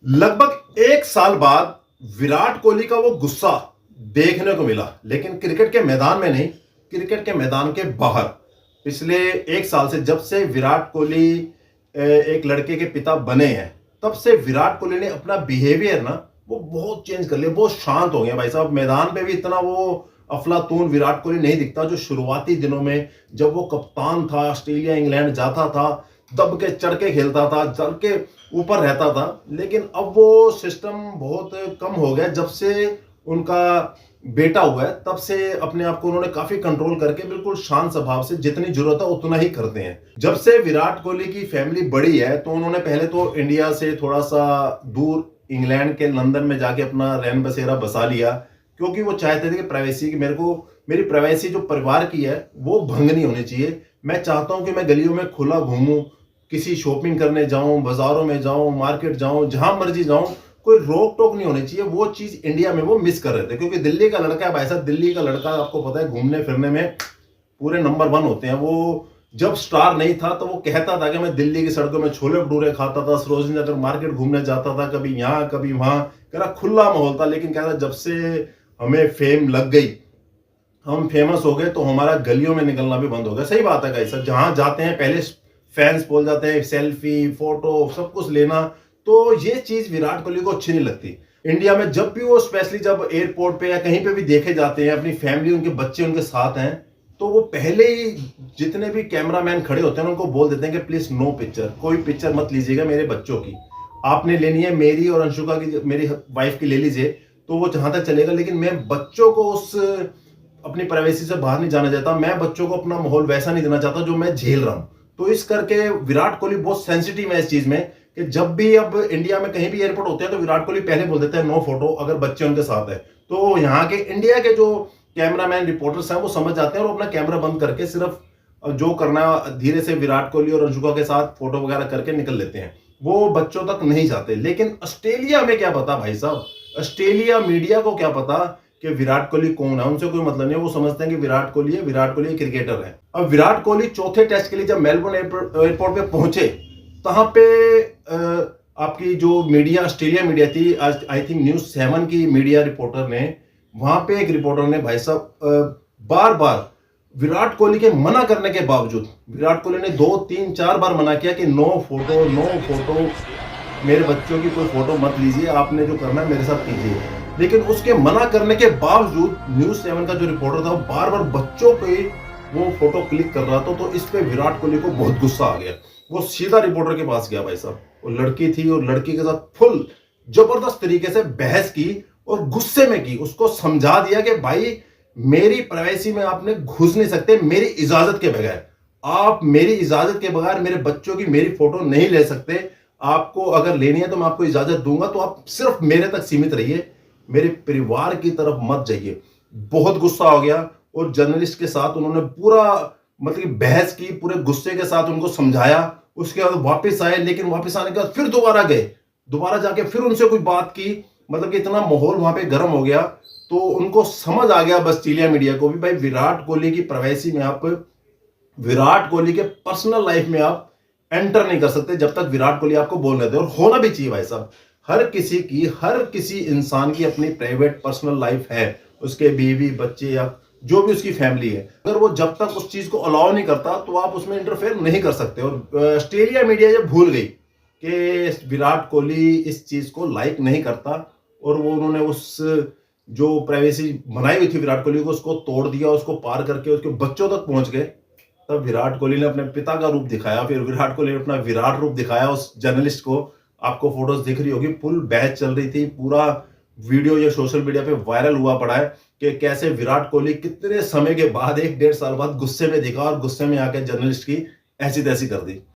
लगभग एक साल बाद विराट कोहली का वो गुस्सा देखने को मिला, लेकिन क्रिकेट के मैदान में नहीं, क्रिकेट के मैदान के बाहर। पिछले एक साल से, जब से विराट कोहली एक लड़के के पिता बने हैं, तब से विराट कोहली ने अपना बिहेवियर ना वो बहुत चेंज कर लिया। बहुत शांत हो गया भाई साहब। मैदान पे भी इतना वो अफलातून विराट कोहली नहीं दिखता जो शुरुआती दिनों में, जब वो कप्तान था, ऑस्ट्रेलिया इंग्लैंड जाता था, दब के चढ़ के खेलता था, चढ़ के ऊपर रहता था। लेकिन अब वो सिस्टम बहुत कम हो गया। जब से उनका बेटा हुआ है, तब से अपने आप को उन्होंने काफी कंट्रोल करके बिल्कुल शांत स्वभाव से जितनी जरूरत है उतना ही करते हैं। जब से विराट कोहली की फैमिली बड़ी है, तो उन्होंने पहले तो इंडिया से थोड़ा सा दूर इंग्लैंड के लंदन में जाके अपना रैन बसेरा बसा लिया, क्योंकि वो चाहते थे कि प्राइवेसी की, मेरी प्राइवेसी जो परिवार की है वो भंग नहीं होनी चाहिए। मैं चाहता हूं कि मैं गलियों में खुला घूमूं, किसी शॉपिंग करने जाऊं, बाजारों में जाऊं, मार्केट जाऊं, जहां मर्जी जाऊं, कोई रोक टोक नहीं होनी चाहिए। वो चीज इंडिया में वो मिस कर रहे थे, क्योंकि दिल्ली का लड़का है भाई साहब। दिल्ली का लड़का आपको पता है घूमने फिरने में पूरे नंबर 1 होते हैं। वो जब स्टार नहीं था तो वो कहता था कि मैं दिल्ली की सड़कों में छोले भटूरे खाता था, सरोजनी नगर मार्केट घूमने जाता था, कभी यहाँ कभी वहां, कह रहा खुला माहौल था। लेकिन कह रहा जब से हमें फेम लग गई, हम फेमस हो गए, तो हमारा गलियों में निकलना भी बंद हो गया। सही बात है गाइस, जहां जाते हैं पहले फैंस बोल जाते हैं सेल्फी फोटो सब कुछ लेना। तो ये चीज विराट कोहली को अच्छी नहीं लगती। इंडिया में जब भी वो, स्पेशली जब एयरपोर्ट पे या कहीं पे भी देखे जाते हैं, अपनी फैमिली, उनके बच्चे उनके साथ हैं, तो वो पहले ही जितने भी कैमरामैन खड़े होते हैं उनको बोल देते हैं कि प्लीज नो पिक्चर, कोई पिक्चर मत लीजिएगा मेरे बच्चों की। आपने लेनी है मेरी और अंशुका की, मेरी वाइफ की ले लीजिए, तो वो जहां तक चलेगा। लेकिन मैं बच्चों को उस अपनी प्राइवेसी से बाहर नहीं जाना चाहता। मैं बच्चों को अपना माहौल वैसा नहीं देना चाहता जो मैं झेल रहा हूं। तो इस करके विराट कोहली बहुत सेंसिटिव है इस चीज में, कि जब भी अब इंडिया में कहीं भी एयरपोर्ट होते हैं तो विराट कोहली पहले बोल देते हैं नो फोटो, अगर बच्चे उनके साथ है। तो यहाँ के इंडिया के जो कैमरामैन रिपोर्टर्स हैं वो समझ जाते हैं और अपना कैमरा बंद करके सिर्फ जो करना धीरे से विराट कोहली और अंशुका के साथ फोटो वगैरह करके निकल लेते हैं। वो बच्चों तक नहीं जाते। लेकिन ऑस्ट्रेलिया में क्या पता भाई साहब, ऑस्ट्रेलिया मीडिया को क्या पता कि विराट कोहली कौन है। उनसे कोई मतलब नहीं है। वो समझते हैं कि विराट कोहली है, विराट कोहली क्रिकेटर है। अब विराट कोहली चौथे टेस्ट के लिए जब मेलबोर्न एयरपोर्ट पे पहुंचे, तहां पे आपकी जो मीडिया, ऑस्ट्रेलिया मीडिया थी, आज आई थिंक न्यूज 7 की मीडिया रिपोर्टर ने, वहां पे एक रिपोर्टर ने भाई साहब बार बार विराट कोहली के मना करने के बावजूद, विराट कोहली ने 2 3 4 बार मना किया कि नो फोटो, नो फोटो, मेरे बच्चों की कोई फोटो मत लीजिए, आपने जो करना है मेरे साथ कीजिए। लेकिन उसके मना करने के बावजूद न्यूज 7 का जो रिपोर्टर था वो बार बार बच्चों पे वो फोटो क्लिक कर रहा था। तो इस पे विराट कोहली को बहुत गुस्सा आ गया। वो सीधा रिपोर्टर के पास गया भाई साहब। वो लड़की थी और लड़की के साथ फुल जबरदस्त तरीके से बहस की और गुस्से में की। उसको समझा दिया कि भाई मेरी प्राइवेसी में आपने घुस नहीं सकते मेरी इजाजत के बगैर। आप मेरी इजाजत के बगैर मेरे बच्चों की मेरी फोटो नहीं ले सकते। आपको अगर लेनी है तो मैं आपको इजाजत दूंगा, तो आप सिर्फ मेरे तक सीमित रहिए, मेरे परिवार की तरफ मत जाइए। बहुत गुस्सा हो गया और जर्नलिस्ट के साथ उन्होंने पूरा मतलब बहस की, पूरे गुस्से के साथ उनको समझाया। उसके बाद वापस आए, लेकिन वापस आने के बाद फिर दोबारा गए, दोबारा जाके फिर उनसे कोई बात की। मतलब कि इतना माहौल वहां पे गर्म हो गया। तो उनको समझ आ गया, बस ऑस्ट्रेलिया मीडिया को भी, भाई विराट कोहली की प्राइवेसी में आप, विराट कोहली के पर्सनल लाइफ में आप एंटर नहीं कर सकते जब तक विराट कोहली आपको बोलने दे। और होना भी चाहिए भाई साहब। हर किसी इंसान की अपनी प्राइवेट पर्सनल लाइफ है, उसके बीवी बच्चे या जो भी उसकी फैमिली है। अगर वो जब तक उस चीज को अलाउ नहीं करता तो आप उसमें इंटरफेयर नहीं कर सकते। और ऑस्ट्रेलिया मीडिया ये भूल गई कि विराट कोहली इस चीज को लाइक नहीं करता, और वो उन्होंने उस जो प्राइवेसी बनाई हुई थी विराट कोहली को, उसको तोड़ दिया, उसको पार करके उसके बच्चों तक पहुंच गए। तब विराट कोहली ने अपने पिता का रूप दिखाया। फिर विराट कोहली ने अपना विराट रूप दिखाया उस जर्नलिस्ट को। आपको फोटोज दिख रही होगी, फुल बहस चल रही थी। पूरा वीडियो ये सोशल मीडिया पे वायरल हुआ पड़ा है कि कैसे विराट कोहली कितने समय के बाद, 1 1.5 साल बाद गुस्से में दिखा और गुस्से में आकर जर्नलिस्ट की ऐसी तैसी कर दी।